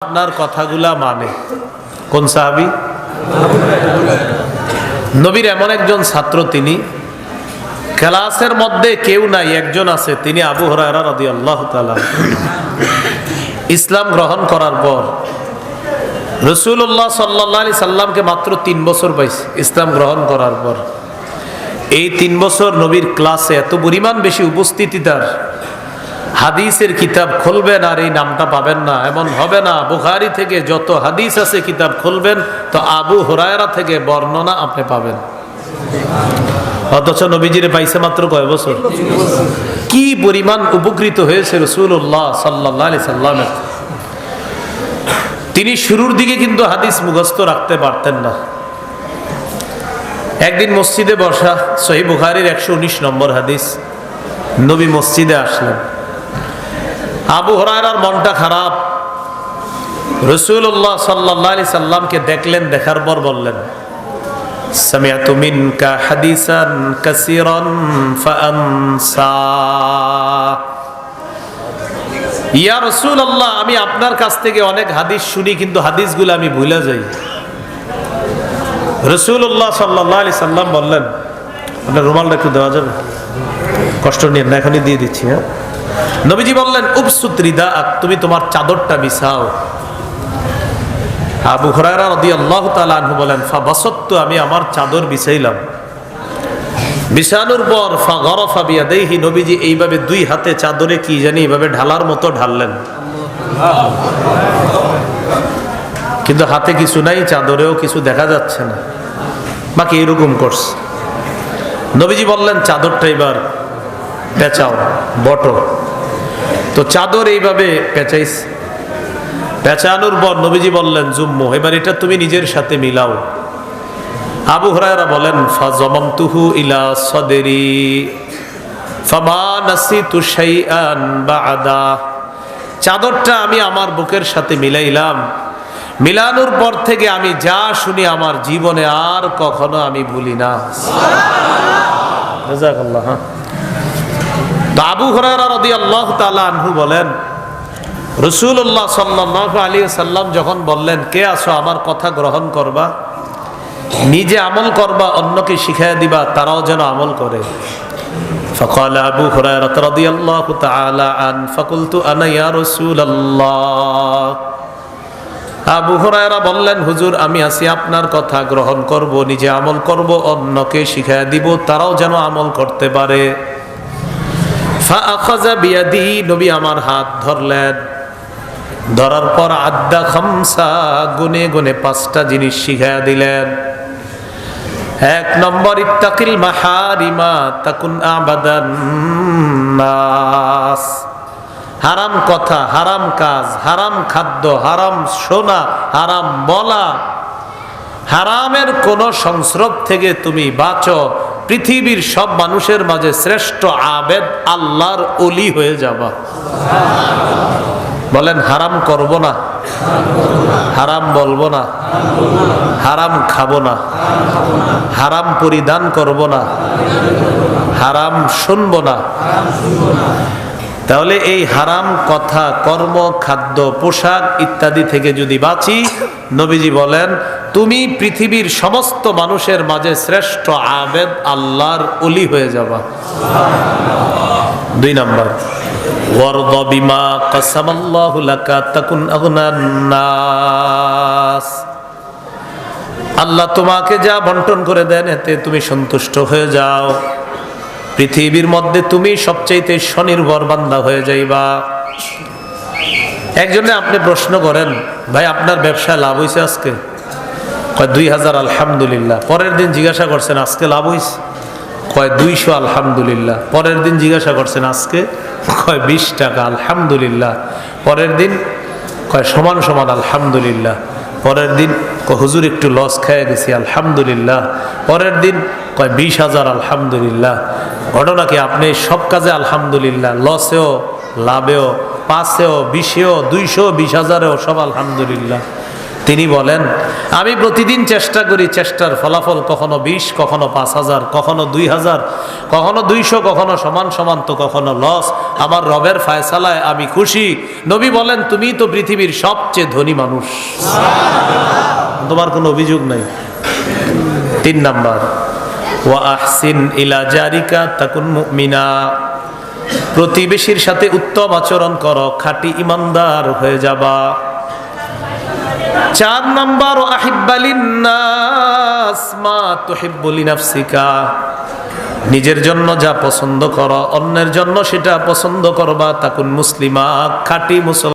আপনার কথাগুলা মানে কোন সাহাবী? নবীর এমন একজন ছাত্র, তিনি ক্লাসের মধ্যে কেউ নাই, একজন আছে, তিনি আবু হুরায়রা রাদিয়াল্লাহু তাআলা। ইসলাম গ্রহণ করার পর রাসূলুল্লাহ সাল্লাল্লাহু আলাইহি সাল্লামকে মাত্র 3 বছর পাইছে ইসলাম গ্রহণ করার পর। এই 3 বছর নবীর ক্লাসে এত পরিমাণ বেশি উপস্থিতি, তার হাদিসের কিতাব খুলবেন আর এই নামটা পাবেন না, এমন হবে না। বুখারী থেকে যত হাদিস আছে কিতাব খুলবেন তো আবু হুরায়রা থেকে বর্ণনা আপনি পাবেন। অথচ নবীজিরে পাইছে মাত্র কয় বছর। কি পরিমাণ উপকৃত হয়েছে রাসূলুল্লাহ সাল্লাল্লাহু আলাইহি সাল্লাম। তিনি শুরুর দিকে কিন্তু হাদিস মুখস্থ রাখতে পারতেন না। একদিন মসজিদে বসা, সহিহ বুখারীর 119 নম্বর হাদিস, নবী মসজিদে আসলেন। আবু হুরায়রার মনটা খারাপ। রাসূলুল্লাহ সাল্লাল্লাহু আলাইহি সাল্লামকে দেখলেন, দেখার পর বললেন, সামিআতু মিনকা হাদিসান কাসীরান ফাআনসা। ইয়া রাসূলুল্লাহ, আমি আপনার কাছ থেকে অনেক হাদিস শুনি, কিন্তু হাদিসগুলো আমি ভুলে যাই। রাসূলুল্লাহ সাল্লাল্লাহু আলাইহি সাল্লাম বললেন, আপনার রুমালটা একটু দেওয়া যাবে? কষ্ট নিয়ে না, এখনই দিয়ে দিচ্ছি। হ্যাঁ, নবীজি বললেন, উবসুত রিদাআক, তুমি তোমার চাদরটা বিছাও। আবু হুরায়রা রাদিয়াল্লাহু তাআলা আনহু বলেন, ফাবাসাততু, আমি আমার চাদর বিছাইলাম। বিছানোর পর ফাগরাফা বিয়াদাইহি, নবীজি এইভাবে দুই হাতে চাদরে কি জানি এইভাবে ঢালার মতো ঢাললেন, কিন্তু হাতে কিছু নাই, চাদরেও কিছু দেখা যাচ্ছে না, বাকি এরকম করছে। নবীজি বললেন, চাদরটা এবার পেঁচাও, বটো। তো চাদর এইভাবে পেঁচাইছে। পেঁচানোর পর নবীজি বললেন, জুম্মু, এবার এটা তুমি নিজের সাথে মিলাও। আবু হুরায়রা বলেন, ফাযামামতুহু ইলা সাদরি ফামা নাসিতু শাইআন বা'দা। চাদরটা আমি আমার বুকের সাথে মিলাইলাম। মিলানোর পর থেকে আমি যা শুনি আমার জীবনে আর কখনো আমি ভুলি না। জাযাকাল্লাহ। আবু হুরায়রা রাদিয়াল্লাহু তাআলা আনহু বলেন, রাসূলুল্লাহ সাল্লাল্লাহু আলাইহি সাল্লাম যখন বললেন, কে আছো আমার কথা গ্রহণ করবা, নিজে আমল করবা, অন্যকে শিখাইয়া দিবা, তারাও যেন আমল করে। فقال আবু হুরায়রা রাদিয়াল্লাহু তাআলা আন ফাকুলতু আনা ইয়া রাসূলুল্লাহ। আবু হুরায়রা বললেন, হুজুর, আমি আছি, আপনার কথা গ্রহণ করব, নিজে আমল করব, অন্যকে শিখাইয়া দিব, তারাও যেন আমল করতে পারে। ফাআখাযা বিয়াদি, নবী আমার হাত ধরলেন। ধরার পর আদ্দা খামসা, গুনে গুনে 5টা জিনিস শিখাইয়া দিলেন। 1 নম্বর, ইত্তাকিল মাহারিমা তাকুন আবাদান নাস। হারাম কথা, হারাম কাজ, হারাম খাদ্য, হারাম শোনা, হারাম বলা, হারামের কোন সংস্রব থেকে তুমি বাঁচো, পৃথিবীর সব মানুষের মাঝে শ্রেষ্ঠ আবেদ, আল্লাহর ওলি হয়ে যাবা। বলেন, হারাম করব না, হারাম বলবো না, হারাম খাবো না, হারাম পরিধান করব না, হারাম শুনবো না। তাহলে এই হারাম কথা, কর্ম, খাদ্য, পোশাক ইত্যাদি থেকে যদি বাঁচি, নবীজি বলেন, তুমি পৃথিবীর সমস্ত মানুষের মাঝে শ্রেষ্ঠ আবেদ, আল্লাহর ওলি হয়ে যাবা। 2 নম্বর, ওয়ারদা বিমা কাসামাল্লাহু লাকা তাকুন আগনান নাস। আল্লাহ তোমাকে যা বন্টন করে দেন এতে তুমি সন্তুষ্ট হয়ে যাও, পৃথিবীর মধ্যে তুমি সবচাইতে স্বনির্ভর বান্দা হয়ে যাইবা। একজনে আপনি প্রশ্ন করেন, ভাই আপনার ব্যবসায় লাভ হয়েছে আজকে? কয় 2000, আলহামদুলিল্লাহ। পরের দিন জিজ্ঞাসা করছেন, আজকে লাভ হয়েছে? কয় 200, আলহামদুলিল্লাহ। পরের দিন জিজ্ঞাসা করছেন, আজকে? কয় 20 টাকা, আলহামদুলিল্লাহ। পরের দিন কয় সমান সমান, আলহামদুলিল্লাহ। পরের দিন কয় হুজুর একটু লস খেয়ে গেছি, আলহামদুলিল্লাহ। পরের দিন কয় 20,000, আলহামদুলিল্লাহ। ঘটনা কি, আপনি সব কাজে আলহামদুলিল্লাহ, লসেও, লাভেও, 5-এও, 20-এও, 200, 20,000-এও সব আলহামদুলিল্লাহ। তিনি বলেন, আমি প্রতিদিন চেষ্টা করি, চেষ্টার ফলাফল কখনো 20, কখনো 5000, কখনো 2000, কখনো 200, কখনো সমান সমান, তো কখনো লস। আমার রবের ফায়সালায় আমি খুশি। নবী বলেন, তুমি তো পৃথিবীর সবচেয়ে ধনী মানুষ, তোমার কোনো অভিযোগ নাই। 3 নাম্বার, ওয়া আহসিন ইলা জারিকা তাকুন মুমিনা, প্রতিবেশীর সাথে উত্তম আচরণ করো, খাঁটি ইমানদার হয়ে যাবা। 4 নাম্বার, আহিব্বালিন নাস মা তুহিব্বু লিনাফসিকা, নিজের জন্য যা পছন্দ করো অন্যের জন্য সেটা পছন্দ করবা। তাকুন মুসলিমা, খাঁটি মুসলমান।